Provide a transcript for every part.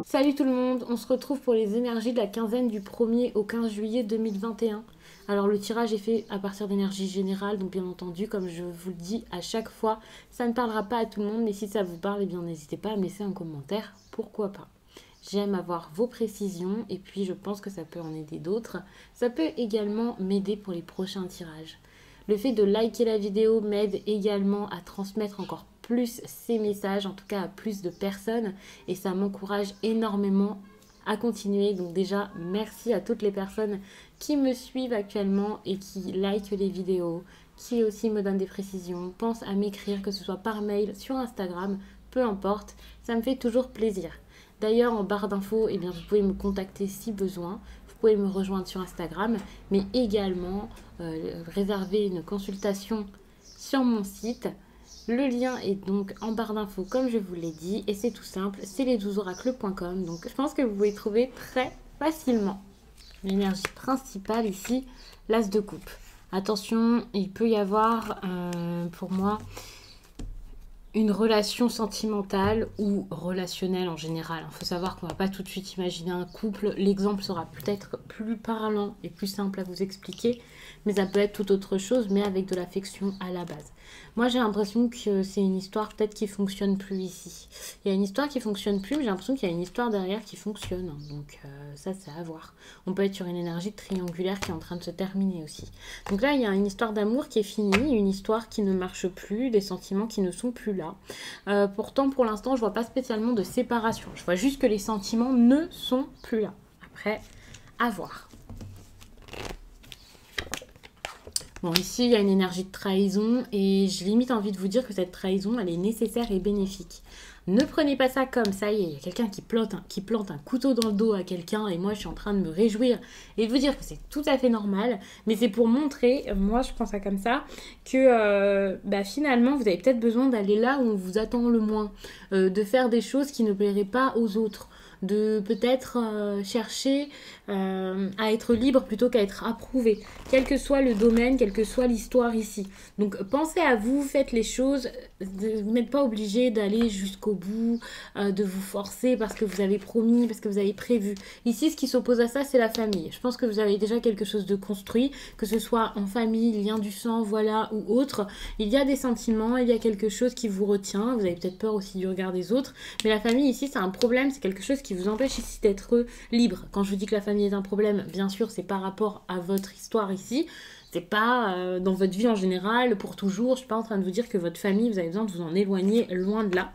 Salut tout le monde, on se retrouve pour les énergies de la quinzaine du 1er au 15 juillet 2021. Alors le tirage est fait à partir d'énergie générale, donc bien entendu, comme je vous le dis à chaque fois, ça ne parlera pas à tout le monde, mais si ça vous parle, eh bien n'hésitez pas à me laisser un commentaire, pourquoi pas. J'aime avoir vos précisions et puis je pense que ça peut en aider d'autres. Ça peut également m'aider pour les prochains tirages. Le fait de liker la vidéo m'aide également à transmettre encore plus ces messages, en tout cas à plus de personnes, et ça m'encourage énormément à continuer. Donc déjà, merci à toutes les personnes qui me suivent actuellement et qui likent les vidéos, qui aussi me donnent des précisions, pensent à m'écrire, que ce soit par mail, sur Instagram, peu importe, ça me fait toujours plaisir. D'ailleurs, en barre d'infos, eh bien, vous pouvez me contacter si besoin. Vous pouvez me rejoindre sur Instagram, mais également réserver une consultation sur mon site. Le lien est donc en barre d'infos comme je vous l'ai dit et c'est tout simple, c'est les12oracles.com, donc je pense que vous pouvez trouver très facilement. L'énergie principale ici, l'as de coupe. Attention, il peut y avoir pour moi une relation sentimentale ou relationnelle en général. Il faut savoir qu'on ne va pas tout de suite imaginer un couple. L'exemple sera peut-être plus parlant et plus simple à vous expliquer, mais ça peut être tout autre chose, mais avec de l'affection à la base. Moi, j'ai l'impression que c'est une histoire peut-être qui ne fonctionne plus ici. Il y a une histoire qui ne fonctionne plus, mais j'ai l'impression qu'il y a une histoire derrière qui fonctionne. Donc ça, c'est à voir. On peut être sur une énergie triangulaire qui est en train de se terminer aussi. Donc là, il y a une histoire d'amour qui est finie, une histoire qui ne marche plus, des sentiments qui ne sont plus là. Pourtant, pour l'instant, je vois pas spécialement de séparation. Je vois juste que les sentiments ne sont plus là. Après, à voir. Bon, ici, il y a une énergie de trahison et j'ai limite envie de vous dire que cette trahison, elle est nécessaire et bénéfique. Ne prenez pas ça comme ça y est, il y a quelqu'un qui plante un couteau dans le dos à quelqu'un et moi, je suis en train de me réjouir et de vous dire que c'est tout à fait normal. Mais c'est pour montrer, moi, je prends ça comme ça, que finalement, vous avez peut-être besoin d'aller là où on vous attend le moins, de faire des choses qui ne plairaient pas aux autres, de peut-être chercher à être libre plutôt qu'à être approuvé, quel que soit le domaine, quelle que soit l'histoire ici. Donc pensez à vous, faites les choses, vous n'êtes pas obligé d'aller jusqu'au bout, de vous forcer parce que vous avez promis, parce que vous avez prévu. Ici, ce qui s'oppose à ça, c'est la famille. Je pense que vous avez déjà quelque chose de construit, que ce soit en famille, lien du sang, voilà, ou autre. Il y a des sentiments, il y a quelque chose qui vous retient, vous avez peut-être peur aussi du regard des autres, mais la famille ici, c'est un problème, c'est quelque chose qui vous empêche ici d'être libre. Quand je vous dis que la famille est un problème, bien sûr, c'est par rapport à votre histoire ici. C'est pas dans votre vie en général, pour toujours. Je suis pas en train de vous dire que votre famille, vous avez besoin de vous en éloigner, loin de là.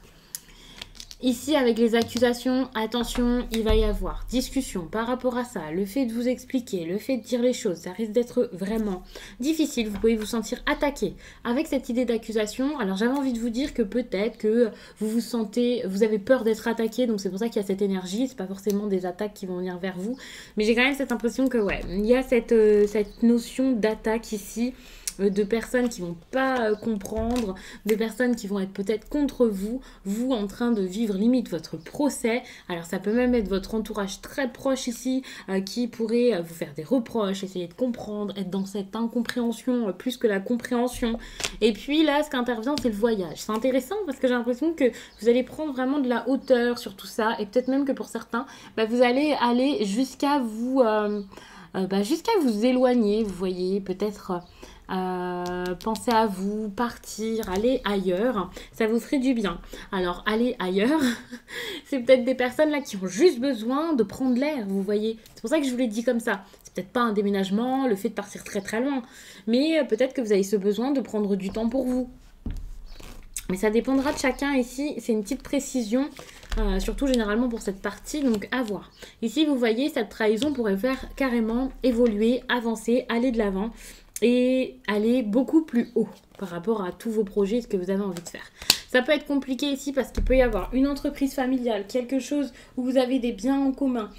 Ici, avec les accusations, attention, il va y avoir discussion par rapport à ça, le fait de vous expliquer, le fait de dire les choses, ça risque d'être vraiment difficile, vous pouvez vous sentir attaqué avec cette idée d'accusation. Alors j'avais envie de vous dire que peut-être que vous avez peur d'être attaqué, donc c'est pour ça qu'il y a cette énergie, c'est pas forcément des attaques qui vont venir vers vous, mais j'ai quand même cette impression que ouais, il y a cette notion d'attaque ici, de personnes qui vont pas comprendre, de personnes qui vont être peut-être contre vous, vous en train de vivre limite votre procès. Alors ça peut même être votre entourage très proche ici qui pourrait vous faire des reproches, essayer de comprendre, être dans cette incompréhension plus que la compréhension. Et puis là, ce qui intervient, c'est le voyage. C'est intéressant parce que j'ai l'impression que vous allez prendre vraiment de la hauteur sur tout ça et peut-être même que pour certains, vous allez aller jusqu'à vous éloigner, vous voyez, peut-être pensez à vous, partir, aller ailleurs, ça vous ferait du bien. Alors aller ailleurs, c'est peut-être des personnes là qui ont juste besoin de prendre l'air, vous voyez. C'est pour ça que je vous l'ai dit comme ça. C'est peut-être pas un déménagement, le fait de partir très très loin, mais peut-être que vous avez ce besoin de prendre du temps pour vous. Mais ça dépendra de chacun ici, c'est une petite précision, surtout généralement pour cette partie, donc à voir. Ici, vous voyez, cette trahison pourrait faire carrément évoluer, avancer, aller de l'avant et aller beaucoup plus haut par rapport à tous vos projets, ce que vous avez envie de faire. Ça peut être compliqué ici parce qu'il peut y avoir une entreprise familiale, quelque chose où vous avez des biens en commun,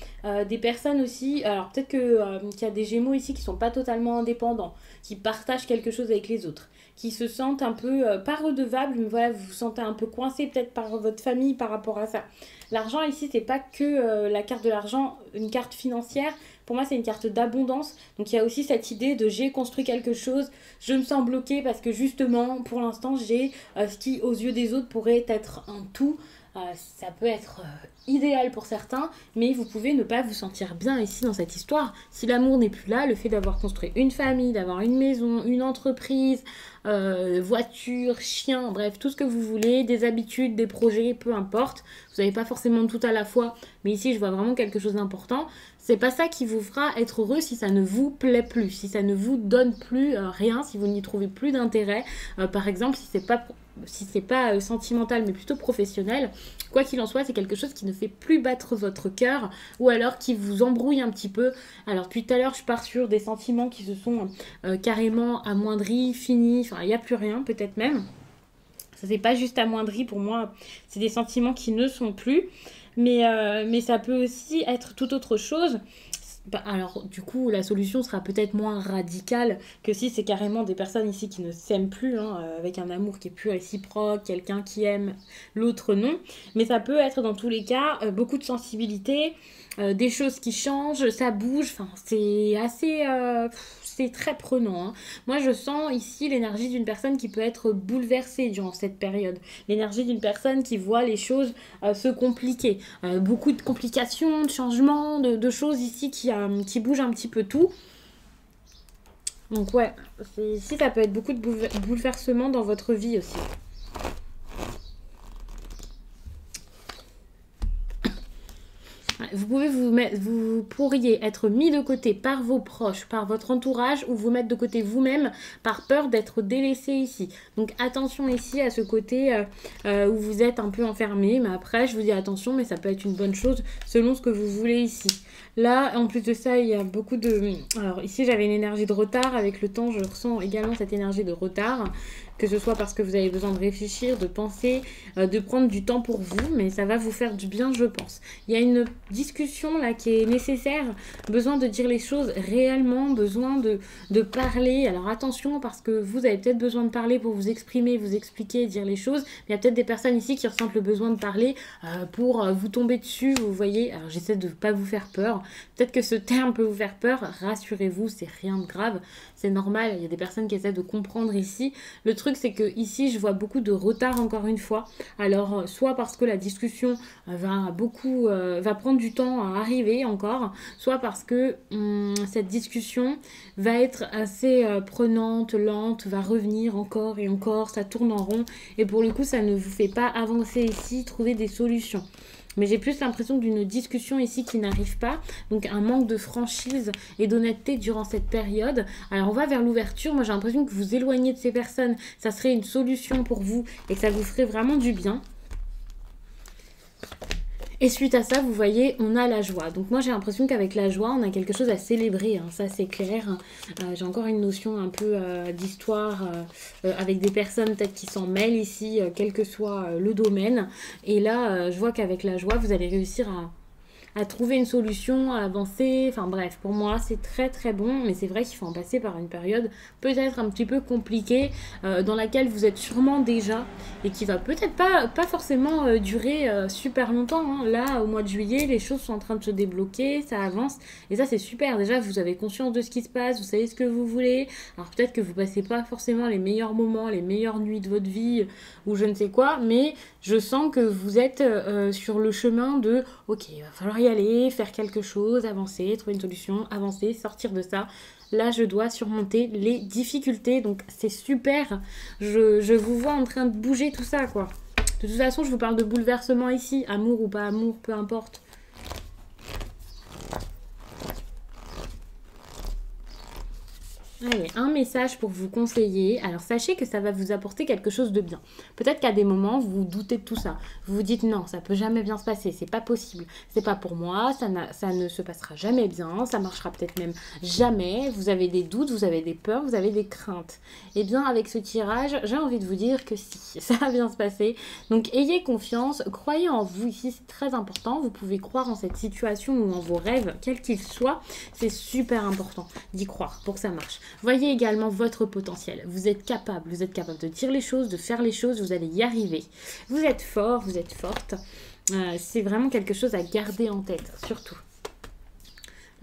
des personnes aussi, alors peut-être qu'il y a des Gémeaux ici qui ne sont pas totalement indépendants, qui partagent quelque chose avec les autres, qui se sentent un peu, pas redevables, mais voilà, vous vous sentez un peu coincé peut-être par votre famille par rapport à ça. L'argent ici, c'est pas que la carte de l'argent, une carte financière. Pour moi, c'est une carte d'abondance. Donc, il y a aussi cette idée de j'ai construit quelque chose, je me sens bloquée parce que justement, pour l'instant, j'ai ce qui, aux yeux des autres, pourrait être un tout. Ça peut être idéal pour certains, mais vous pouvez ne pas vous sentir bien ici dans cette histoire. Si l'amour n'est plus là, le fait d'avoir construit une famille, d'avoir une maison, une entreprise, voiture, chien, bref, tout ce que vous voulez, des habitudes, des projets, peu importe. Vous n'avez pas forcément tout à la fois, mais ici je vois vraiment quelque chose d'important. C'est pas ça qui vous fera être heureux si ça ne vous plaît plus, si ça ne vous donne plus rien, si vous n'y trouvez plus d'intérêt. Par exemple, si c'est pas sentimental mais plutôt professionnel, quoi qu'il en soit, c'est quelque chose qui ne fait plus battre votre cœur ou alors qui vous embrouille un petit peu. Alors depuis tout à l'heure, je pars sur des sentiments qui se sont carrément amoindris, finis, enfin il n'y a plus rien peut-être même. Ça c'est pas juste amoindri pour moi, c'est des sentiments qui ne sont plus. Mais ça peut aussi être tout autre chose. Alors, du coup, la solution sera peut-être moins radicale que si c'est carrément des personnes ici qui ne s'aiment plus, hein, avec un amour qui est plus réciproque, quelqu'un qui aime, l'autre non. Mais ça peut être dans tous les cas beaucoup de sensibilité, des choses qui changent, ça bouge, enfin, c'est assez... c'est très prenant, hein. Moi, je sens ici l'énergie d'une personne qui peut être bouleversée durant cette période. L'énergie d'une personne qui voit les choses se compliquer. Beaucoup de complications, de changements, de choses ici qui bougent un petit peu tout. Donc ouais, ici ça peut être beaucoup de bouleversements dans votre vie aussi. Vous pourriez être mis de côté par vos proches, par votre entourage, ou vous mettre de côté vous-même par peur d'être délaissé ici. Donc attention ici à ce côté où vous êtes un peu enfermé. Mais après, je vous dis attention, mais ça peut être une bonne chose selon ce que vous voulez ici. Là, en plus de ça, il y a beaucoup de... Alors ici, j'avais une énergie de retard. Avec le temps, je ressens également cette énergie de retard. Que ce soit parce que vous avez besoin de réfléchir, de penser, de prendre du temps pour vous. Mais ça va vous faire du bien, je pense. Il y a une discussion là qui est nécessaire. Besoin de dire les choses réellement. Besoin de parler. Alors attention, parce que vous avez peut-être besoin de parler pour vous exprimer, vous expliquer, dire les choses. Mais il y a peut-être des personnes ici qui ressentent le besoin de parler pour vous tomber dessus. Vous voyez, alors j'essaie de ne pas vous faire peur. Peut-être que ce terme peut vous faire peur. Rassurez-vous, c'est rien de grave. C'est normal. Il y a des personnes qui essaient de comprendre ici. Le truc, c'est que ici, je vois beaucoup de retard encore une fois. Alors, soit parce que la discussion va prendre du temps à arriver encore, soit parce que cette discussion va être assez prenante, lente, va revenir encore et encore, ça tourne en rond. Et pour le coup, ça ne vous fait pas avancer ici, trouver des solutions. Mais j'ai plus l'impression d'une discussion ici qui n'arrive pas. Donc un manque de franchise et d'honnêteté durant cette période. Alors on va vers l'ouverture. Moi j'ai l'impression que vous éloignez de ces personnes. Ça serait une solution pour vous et que ça vous ferait vraiment du bien. Et suite à ça, vous voyez, on a la joie. Donc moi, j'ai l'impression qu'avec la joie, on a quelque chose à célébrer. Hein. Ça, c'est clair. J'ai encore une notion un peu d'histoire avec des personnes peut-être qui s'en mêlent ici, quel que soit le domaine. Et là, je vois qu'avec la joie, vous allez réussir à trouver une solution, à avancer. Enfin bref, pour moi, c'est très très bon. Mais c'est vrai qu'il faut en passer par une période peut-être un petit peu compliquée dans laquelle vous êtes sûrement déjà et qui va peut-être pas forcément durer super longtemps. Hein. Là, au mois de juillet, les choses sont en train de se débloquer, ça avance. Et ça, c'est super. Déjà, vous avez conscience de ce qui se passe, vous savez ce que vous voulez. Alors peut-être que vous passez pas forcément les meilleurs moments, les meilleures nuits de votre vie ou je ne sais quoi. Mais je sens que vous êtes sur le chemin de « Ok, il va falloir y aller, faire quelque chose, avancer, trouver une solution, avancer, sortir de ça. » Là, je dois surmonter les difficultés. Donc, c'est super. Je vous vois en train de bouger tout ça, quoi. De toute façon, je vous parle de bouleversement ici. Amour ou pas amour, peu importe. Allez, un message pour vous conseiller. Alors, sachez que ça va vous apporter quelque chose de bien. Peut-être qu'à des moments, vous doutez de tout ça. Vous vous dites non, ça peut jamais bien se passer, c'est pas possible. C'est pas pour moi, ça ne se passera jamais bien, ça marchera peut-être même jamais. Vous avez des doutes, vous avez des peurs, vous avez des craintes. Eh bien, avec ce tirage, j'ai envie de vous dire que si, ça va bien se passer. Donc, ayez confiance, croyez en vous ici, c'est très important. Vous pouvez croire en cette situation ou en vos rêves, quels qu'ils soient. C'est super important d'y croire pour que ça marche. Voyez également votre potentiel. Vous êtes capable de dire les choses, de faire les choses, vous allez y arriver. Vous êtes fort, vous êtes forte. C'est vraiment quelque chose à garder en tête, surtout.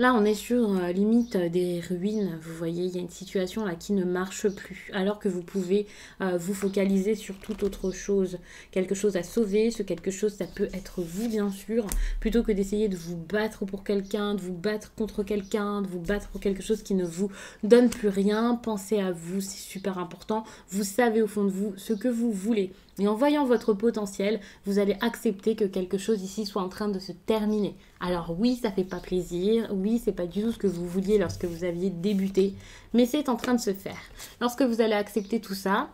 Là, on est sur limite des ruines. Vous voyez, il y a une situation là qui ne marche plus. Alors que vous pouvez vous focaliser sur toute autre chose. Quelque chose à sauver. Ce quelque chose, ça peut être vous, bien sûr. Plutôt que d'essayer de vous battre pour quelqu'un, de vous battre contre quelqu'un, de vous battre pour quelque chose qui ne vous donne plus rien. Pensez à vous, c'est super important. Vous savez au fond de vous ce que vous voulez. Et en voyant votre potentiel, vous allez accepter que quelque chose ici soit en train de se terminer. Alors oui, ça fait pas plaisir, oui, c'est pas du tout ce que vous vouliez lorsque vous aviez débuté, mais c'est en train de se faire. Lorsque vous allez accepter tout ça,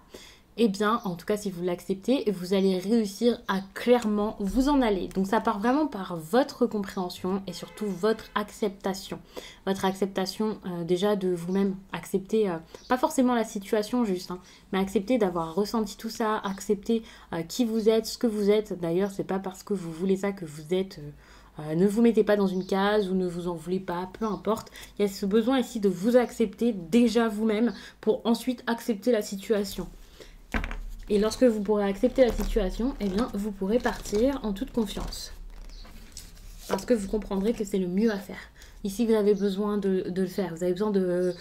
eh bien, en tout cas, si vous l'acceptez, vous allez réussir à clairement vous en aller. Donc, ça part vraiment par votre compréhension et surtout votre acceptation. Votre acceptation déjà de vous-même. Accepter, pas forcément la situation juste, hein, mais accepter d'avoir ressenti tout ça, accepter qui vous êtes, ce que vous êtes. D'ailleurs, c'est pas parce que vous voulez ça que vous êtes... ne vous mettez pas dans une case ou ne vous en voulez pas, peu importe. Il y a ce besoin ici de vous accepter déjà vous-même pour ensuite accepter la situation. Et lorsque vous pourrez accepter la situation, eh bien, vous pourrez partir en toute confiance. Parce que vous comprendrez que c'est le mieux à faire. Ici, vous avez besoin de le faire. Vous avez besoin de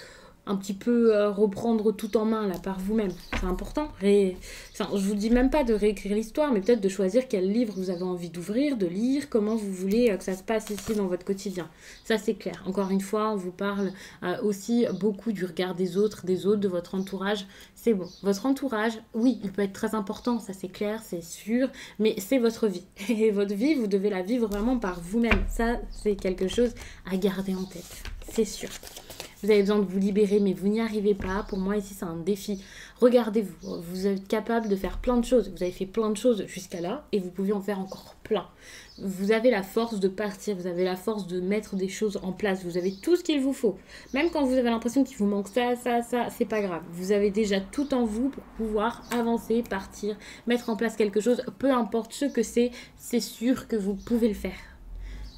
un petit peu reprendre tout en main là par vous-même. C'est important. Enfin, je vous dis même pas de réécrire l'histoire, mais peut-être de choisir quel livre vous avez envie d'ouvrir, de lire, comment vous voulez que ça se passe ici dans votre quotidien. Ça, c'est clair. Encore une fois, on vous parle aussi beaucoup du regard des autres, de votre entourage. C'est bon. Votre entourage, oui, il peut être très important, ça c'est clair, c'est sûr, mais c'est votre vie. Et votre vie, vous devez la vivre vraiment par vous-même. Ça, c'est quelque chose à garder en tête. C'est sûr. Vous avez besoin de vous libérer, mais vous n'y arrivez pas. Pour moi, ici, c'est un défi. Regardez-vous. Vous êtes capable de faire plein de choses. Vous avez fait plein de choses jusqu'à là et vous pouvez en faire encore plein. Vous avez la force de partir. Vous avez la force de mettre des choses en place. Vous avez tout ce qu'il vous faut. Même quand vous avez l'impression qu'il vous manque ça, c'est pas grave. Vous avez déjà tout en vous pour pouvoir avancer, partir, mettre en place quelque chose. Peu importe ce que c'est sûr que vous pouvez le faire.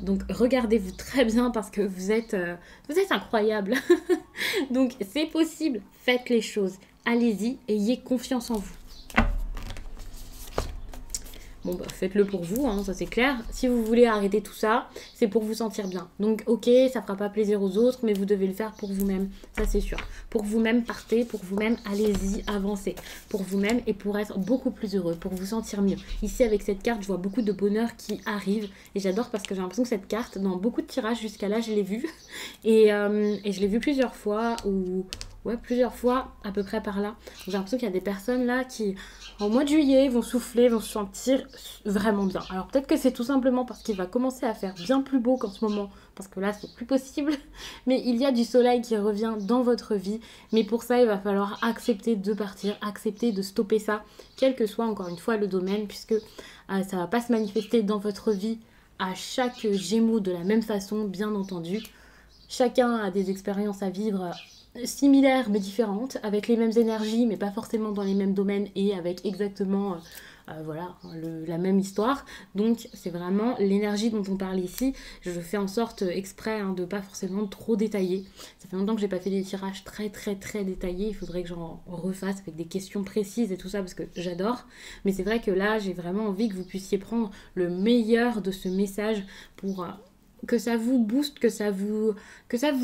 Donc regardez-vous très bien parce que vous êtes incroyable. Donc c'est possible, faites les choses. Allez-y, ayez confiance en vous. Bon, bah, faites-le pour vous, hein, ça c'est clair. Si vous voulez arrêter tout ça, c'est pour vous sentir bien. Donc, ok, ça fera pas plaisir aux autres, mais vous devez le faire pour vous-même, ça c'est sûr. Pour vous-même, partez, pour vous-même, allez-y, avancez. Pour vous-même et pour être beaucoup plus heureux, pour vous sentir mieux. Ici, avec cette carte, je vois beaucoup de bonheur qui arrive. Et j'adore parce que j'ai l'impression que cette carte, dans beaucoup de tirages jusqu'à là, je l'ai vue. Et je l'ai vue plusieurs fois, plusieurs fois, à peu près par là. J'ai l'impression qu'il y a des personnes là qui... au mois de juillet, vont souffler, vont se sentir vraiment bien. Alors peut-être que c'est tout simplement parce qu'il va commencer à faire bien plus beau qu'en ce moment, parce que là c'est plus possible, mais il y a du soleil qui revient dans votre vie, mais pour ça il va falloir accepter de partir, accepter de stopper ça, quel que soit encore une fois le domaine, puisque ça va pas se manifester dans votre vie à chaque Gémeaux de la même façon, bien entendu. Chacun a des expériences à vivre similaires mais différentes, avec les mêmes énergies mais pas forcément dans les mêmes domaines et avec exactement la même histoire. Donc c'est vraiment l'énergie dont on parle ici. Je fais en sorte exprès de pas forcément trop détailler. Ça fait longtemps que j'ai pas fait des tirages très très très détaillés. Il faudrait que j'en refasse avec des questions précises et tout ça parce que j'adore. Mais c'est vrai que là j'ai vraiment envie que vous puissiez prendre le meilleur de ce message pour... que ça vous booste, que ça vous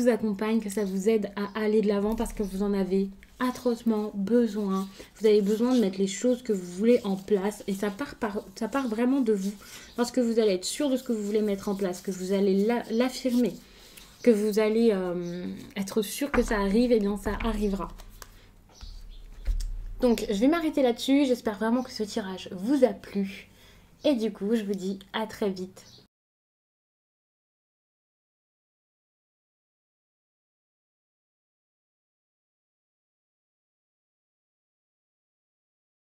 accompagne, que ça vous aide à aller de l'avant parce que vous en avez atrocement besoin. Vous avez besoin de mettre les choses que vous voulez en place et ça part vraiment de vous. Lorsque vous allez être sûr de ce que vous voulez mettre en place, que vous allez l'affirmer, que vous allez être sûr que ça arrive, et bien ça arrivera. Donc je vais m'arrêter là-dessus. J'espère vraiment que ce tirage vous a plu. Et du coup, je vous dis à très vite